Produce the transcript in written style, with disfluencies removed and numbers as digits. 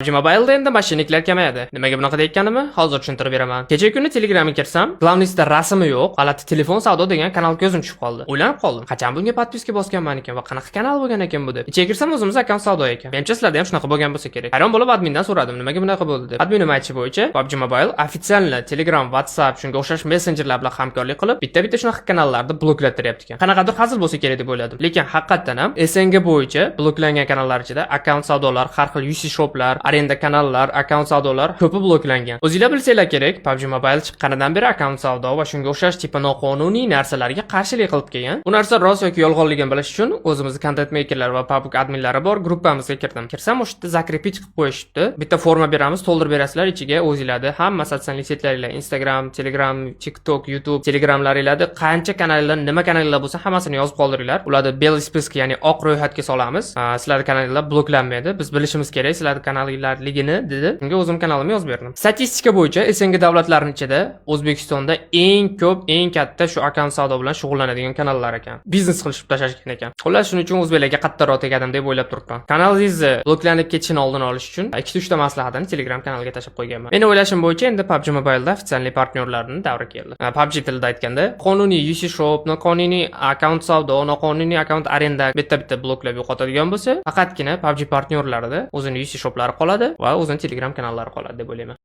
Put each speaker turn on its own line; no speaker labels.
PUBG Mobile'da endi mashinniklar kamayadi. Nimaga bunaqa deyotganimni hozir tushuntirib beraman. Kecha kuni Telegramga kirsam, Glavnistda rasmi yo'q, g'alati telefon savdo degan kanal ko'zim tushib qoldi. O'ylanib qoldim. Qachon bunga podpiska bosganman ekan va qanaqa kanal bo'lgan ekan bu deb. Ichiga kirsam o'zimiz akkaunt savdo ekan. Menimcha sizlarda ham shunaqa bo'lgan bo'lsa kerak. Hayron bo'lib admindan so'radim, nimaga bunaqa bo'ldi deb. Adminim aytishi bo'yicha PUBG Mobile ofitsialni Telegram, WhatsApp shunga o'xshash messenjerlar bilan hamkorlik qilib, bitta shunaqa kanallarni bloklattiryapti ekan. Qanaqadir hazil bo'lsa kerak deb o'yladim. Lekin haqiqatan ham SNG bo'yicha bloklangan kanallar ichida akkaunt savdolar, har xil UC shoplar, arenda kanallar, akkaunt savdolar ko'pi bloklangan. O'zingizlar bilsanglar kerak, PUBG Mobile chiqqanidan beri akkaunt savdo va shunga o'xshash tipi noqonuniy narsalarga qarshilik qilib kelgan. Bu narsa rost yoki yolg'onligini bilish uchun o'zimizni content makerlar va public adminlari bor gruppamizga kirdim. Kirsam o'sha yerda zakrepit qilib qo'yishibdi. Bitta forma beramiz, to'ldirib berasizlar, ichiga o'zingizlarni hamma sotsial setlaringlar, Instagram, Telegram, TikTok, YouTube, Telegramlaringizda qancha kanallar, nima kanallar bo'lsa hammasini yozib qoldiringlar. Ularni bel spisk, ya'ni oq ro'yxatga solamiz. Sizlarning kanalinglar bloklanmaydi. Biz bilishimiz kerak sizlarning kanalinglarligini dedi. Shunga o'zim kanalimni yozib berdim. Statistika bo'yicha SNG davlatlarining ichida O'zbekistonda eng katta shu akkaunt savdo bilan shug'ullanadigan kanallar ekan. Biznes qilishib tashlashgan ekan. Xullas shuning uchun o'zbeklarga qattiqroq tegadim deb o'ylab turibman. Kanalingizni bloklanib ketishini oldini olish uchun 2-3 ta maslahatni Telegram kanaliga tashlab qo'yganman. Meni o'ylashim bo'yicha endi PUBG Mobile'da ofitsial partnyorlarining davri keldi. PUBG tilida aytganda, qonuniy UC shop, noqonuniy akkaunt savdo, noqonuniy akkaunt arenda bitta bloklab yo'qotadigan bo'lsa, faqatgina PUBG partnyorlarida o'zining UC shoplari qoladi va o'zining Telegram kanallari qoladi deb o'ylayman.